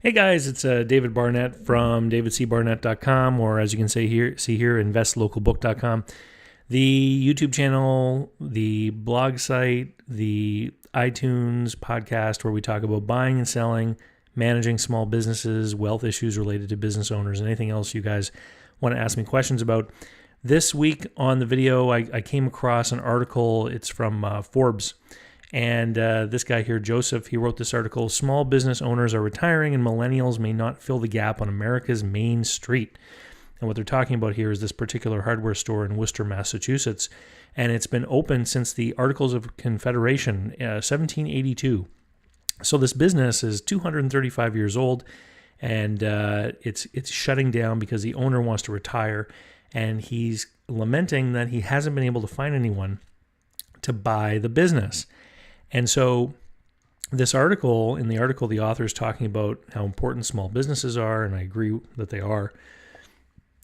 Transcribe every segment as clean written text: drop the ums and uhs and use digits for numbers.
Hey guys, it's David Barnett from davidcbarnett.com, or as you can see here, investlocalbook.com. The YouTube channel, the blog site, the iTunes podcast where we talk about buying and selling, managing small businesses, wealth issues related to business owners, and anything else you guys want to ask me questions about. This week on the video, I came across an article. It's from Forbes. And this guy here, Joseph, he wrote this article, Small Business Owners Are Retiring and Millennials May Not Fill the Gap on America's Main Street. And what they're talking about here is this particular hardware store in Worcester, Massachusetts. And it's been open since the Articles of Confederation, 1782. So this business is 235 years old, and it's shutting down because the owner wants to retire. And he's lamenting that he hasn't been able to find anyone to buy the business. And so this article, in the article, the author is talking about how important small businesses are, and I agree that they are.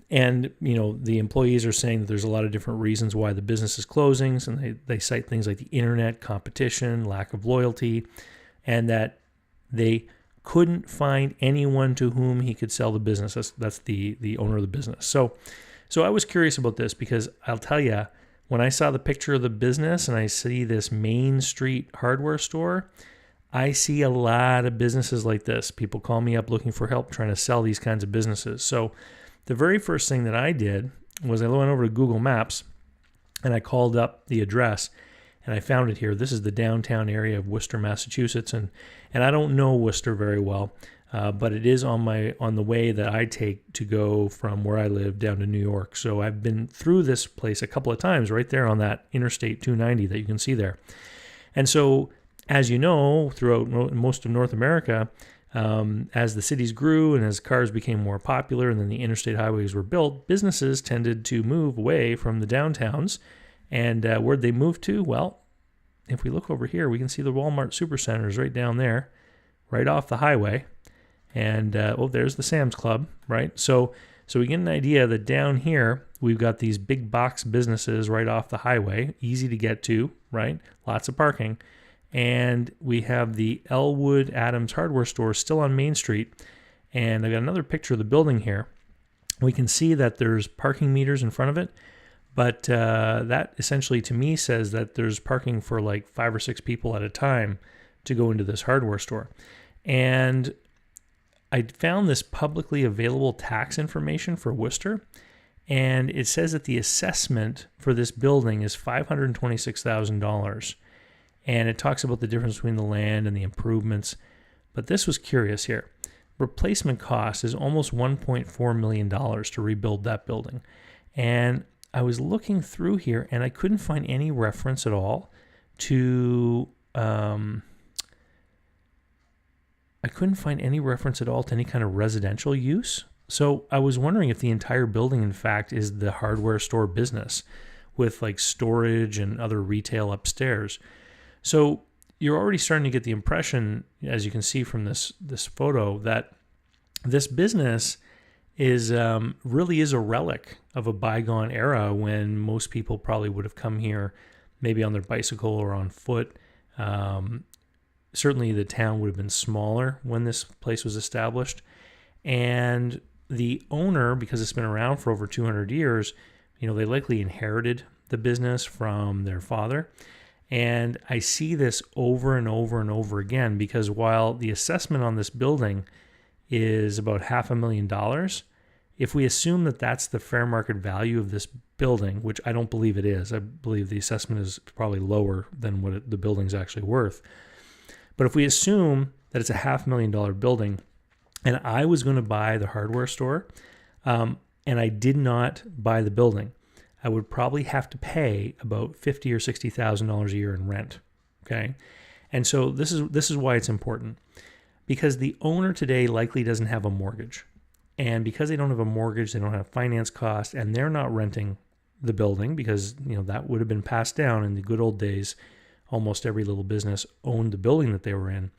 And, the employees are saying that there's a lot of different reasons why the business is closing, and they cite things like the internet, competition, lack of loyalty, and that they couldn't find anyone to whom he could sell the business. That's the owner of the business. So I was curious about this because I'll tell you, when I saw the picture of the business and I see this Main Street hardware store, I see a lot of businesses like this. People call me up looking for help trying to sell these kinds of businesses. So the very first thing that I did was I went over to Google Maps and I called up the address and I found it here. This is the downtown area of Worcester, Massachusetts. And I don't know Worcester very well, but it is on the way that I take to go from where I live down to New York. So I've been through this place a couple of times right there on that Interstate 290 that you can see there. And so, as you know, throughout most of North America, as the cities grew and as cars became more popular and then the interstate highways were built, businesses tended to move away from the downtowns. And where'd they move to? Well, if we look over here, we can see the Walmart Supercenters right down there, right off the highway. And, there's the Sam's Club, right? So we get an idea that down here, we've got these big box businesses right off the highway, easy to get to, right? Lots of parking. And we have the Elwood Adams hardware store still on Main Street. And I got another picture of the building here. We can see that there's parking meters in front of it. But that essentially to me says that there's parking for like 5 or 6 people at a time to go into this hardware store. And I found this publicly available tax information for Worcester, and it says that the assessment for this building is $526,000. And it talks about the difference between the land and the improvements. But this was curious here. Replacement cost is almost $1.4 million to rebuild that building. And I was looking through here, and I couldn't find any reference at all to any kind of residential use. So I was wondering if the entire building, in fact, is the hardware store business with like storage and other retail upstairs. So you're already starting to get the impression, as you can see from this photo, that this business is really is a relic of a bygone era when most people probably would have come here maybe on their bicycle or on foot. Certainly the town would have been smaller when this place was established. And the owner, because it's been around for over 200 years, they likely inherited the business from their father. And I see this over and over and over again because while the assessment on this building is about $500,000, if we assume that that's the fair market value of this building, which I don't believe it is, I believe the assessment is probably lower than what the building's actually worth. But if we assume that it's a $500,000 building and I was going to buy the hardware store and I did not buy the building, I would probably have to pay about $50,000 or $60,000 a year in rent. Okay. And so this is why it's important, because the owner today likely doesn't have a mortgage. And because they don't have a mortgage, they don't have finance costs, and they're not renting the building because, that would have been passed down in the good old days. Almost every little business owned the building that they were in.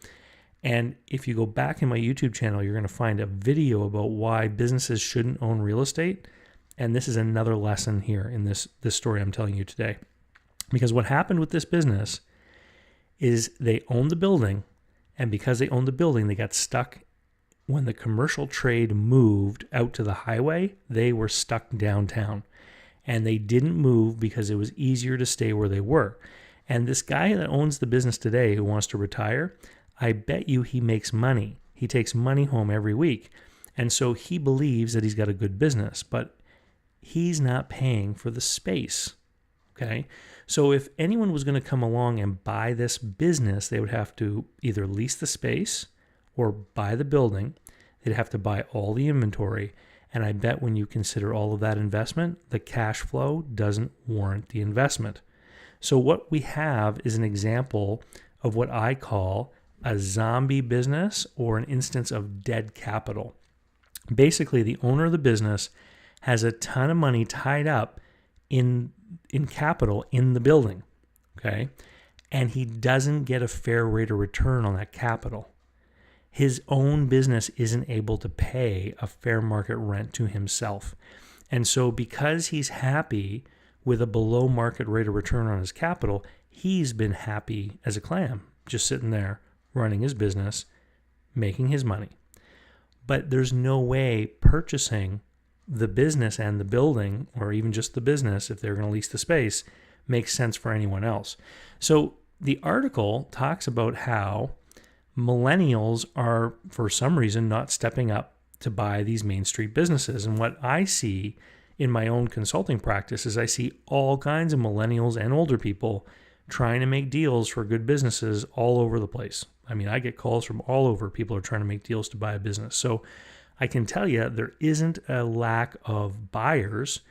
And if you go back in my YouTube channel, you're going to find a video about why businesses shouldn't own real estate. And this is another lesson here in this story I'm telling you today. Because what happened with this business is they owned the building, and because they owned the building, they got stuck when the commercial trade moved out to the highway, they were stuck downtown. And they didn't move because it was easier to stay where they were. And this guy that owns the business today who wants to retire, I bet you he makes money. He takes money home every week. And so he believes that he's got a good business, but he's not paying for the space. Okay? So if anyone was going to come along and buy this business, they would have to either lease the space or buy the building. They'd have to buy all the inventory. And I bet when you consider all of that investment, the cash flow doesn't warrant the investment. So what we have is an example of what I call a zombie business or an instance of dead capital. Basically, the owner of the business has a ton of money tied up in capital in the building, okay? And he doesn't get a fair rate of return on that capital. His own business isn't able to pay a fair market rent to himself. And so because he's happy with a below market rate of return on his capital, he's been happy as a clam, just sitting there running his business, making his money. But there's no way purchasing the business and the building, or even just the business, if they're going to lease the space, makes sense for anyone else. So the article talks about how millennials are, for some reason, not stepping up to buy these Main Street businesses. And what I see in my own consulting practice is I see all kinds of millennials and older people trying to make deals for good businesses all over the place. I mean, I get calls from all over. People are trying to make deals to buy a business. So I can tell you there isn't a lack of buyers,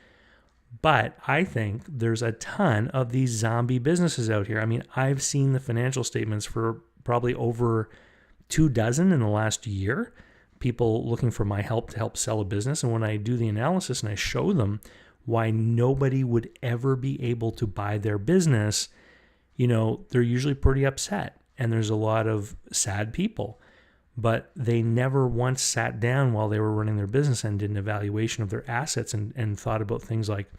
but I think there's a ton of these zombie businesses out here. I mean, I've seen the financial statements for probably over 24 in the last year, people looking for my help to help sell a business. And when I do the analysis and I show them why nobody would ever be able to buy their business, they're usually pretty upset. And there's a lot of sad people. But they never once sat down while they were running their business and did an evaluation of their assets and thought about things like,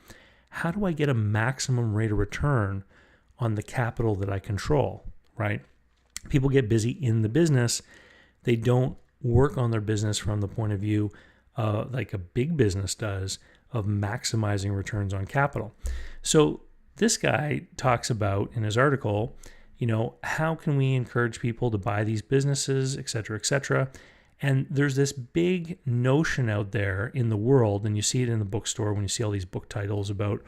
how do I get a maximum rate of return on the capital that I control, right? People get busy in the business. They don't work on their business from the point of view like a big business does of maximizing returns on capital. So this guy talks about in his article, how can we encourage people to buy these businesses, et cetera, et cetera. And there's this big notion out there in the world, and you see it in the bookstore when you see all these book titles about,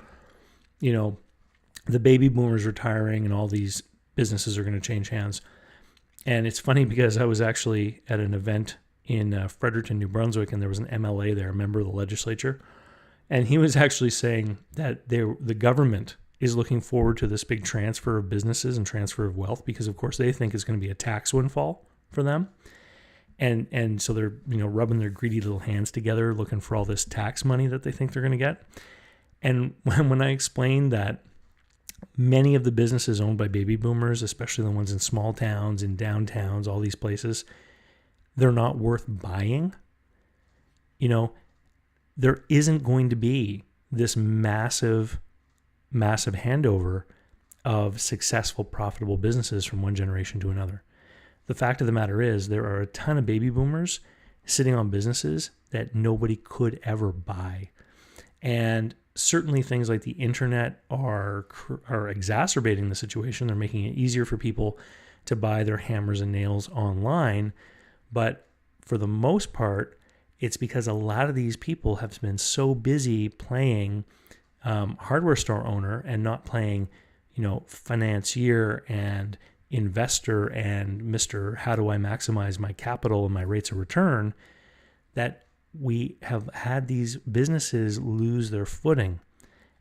the baby boomers retiring and all these businesses are going to change hands. And it's funny because I was actually at an event in Fredericton, New Brunswick, and there was an MLA there, a member of the legislature. And he was actually saying that the government is looking forward to this big transfer of businesses and transfer of wealth because, of course, they think it's going to be a tax windfall for them. And so they're, rubbing their greedy little hands together looking for all this tax money that they think they're going to get. And when I explained that many of the businesses owned by baby boomers, especially the ones in small towns, in downtowns, all these places, they're not worth buying. There isn't going to be this massive handover of successful, profitable businesses from one generation to another. The fact of the matter is there are a ton of baby boomers sitting on businesses that nobody could ever buy. And certainly things like the internet are exacerbating the situation. They're making it easier for people to buy their hammers and nails online. But for the most part, it's because a lot of these people have been so busy playing hardware store owner and not playing, financier and investor and Mr. How do I maximize my capital and my rates of return, that we have had these businesses lose their footing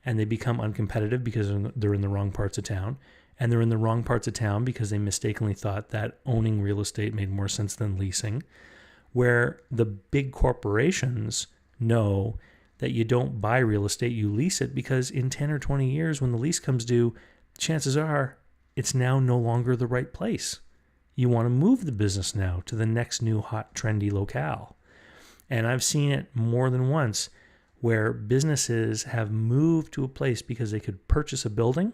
and they become uncompetitive because they're in the wrong parts of town. And they're in the wrong parts of town because they mistakenly thought that owning real estate made more sense than leasing, where the big corporations know that you don't buy real estate, you lease it, because in 10 or 20 years when the lease comes due, chances are it's now no longer the right place. You want to move the business now to the next new hot trendy locale. And I've seen it more than once where businesses have moved to a place because they could purchase a building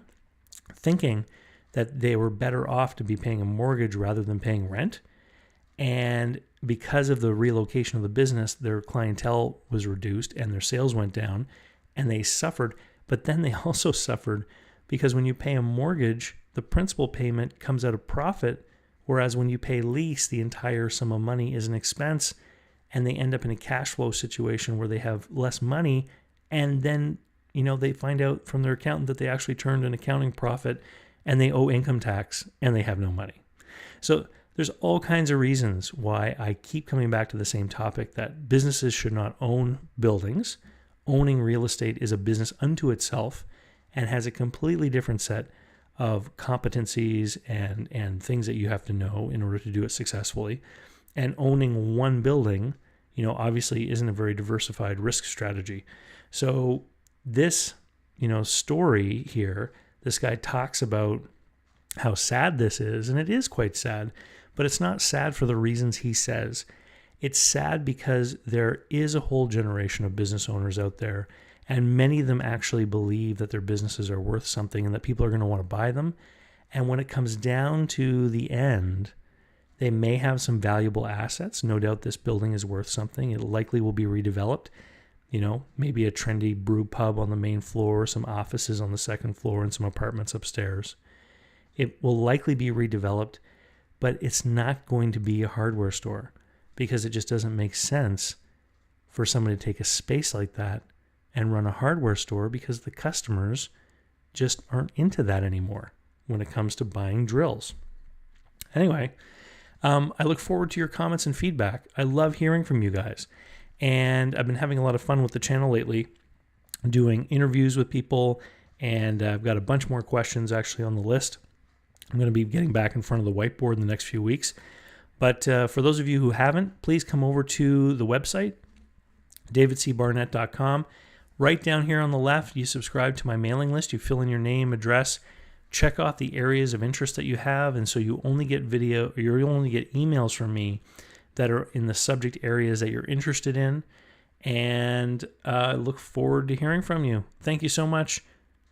thinking that they were better off to be paying a mortgage rather than paying rent. And because of the relocation of the business, their clientele was reduced and their sales went down and they suffered. But then they also suffered because when you pay a mortgage, the principal payment comes out of profit, whereas when you pay lease, the entire sum of money is an expense, and they end up in a cash flow situation where they have less money, and then they find out from their accountant that they actually turned an accounting profit and they owe income tax and they have no money. So there's all kinds of reasons why I keep coming back to the same topic, that businesses should not own buildings. Owning real estate is a business unto itself and has a completely different set of competencies and things that you have to know in order to do it successfully. And owning one building, obviously isn't a very diversified risk strategy. So this, story here, this guy talks about how sad this is, and it is quite sad, but it's not sad for the reasons he says. It's sad because there is a whole generation of business owners out there, and many of them actually believe that their businesses are worth something and that people are going to want to buy them. And when it comes down to the end, they may have some valuable assets. No doubt this building is worth something. It likely will be redeveloped. Maybe a trendy brew pub on the main floor, some offices on the second floor, and some apartments upstairs. It will likely be redeveloped, but it's not going to be a hardware store because it just doesn't make sense for somebody to take a space like that and run a hardware store, because the customers just aren't into that anymore when it comes to buying drills. Anyway, I look forward to your comments and feedback. I love hearing from you guys. And I've been having a lot of fun with the channel lately, doing interviews with people, and I've got a bunch more questions actually on the list. I'm going to be getting back in front of the whiteboard in the next few weeks. But for those of you who haven't, please come over to the website, davidcbarnett.com. Right down here on the left, you subscribe to my mailing list. You fill in your name, address, check off the areas of interest that you have, and so you only get emails from me that are in the subject areas that you're interested in. And I look forward to hearing from you. Thank you so much.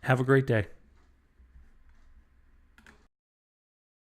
Have a great day.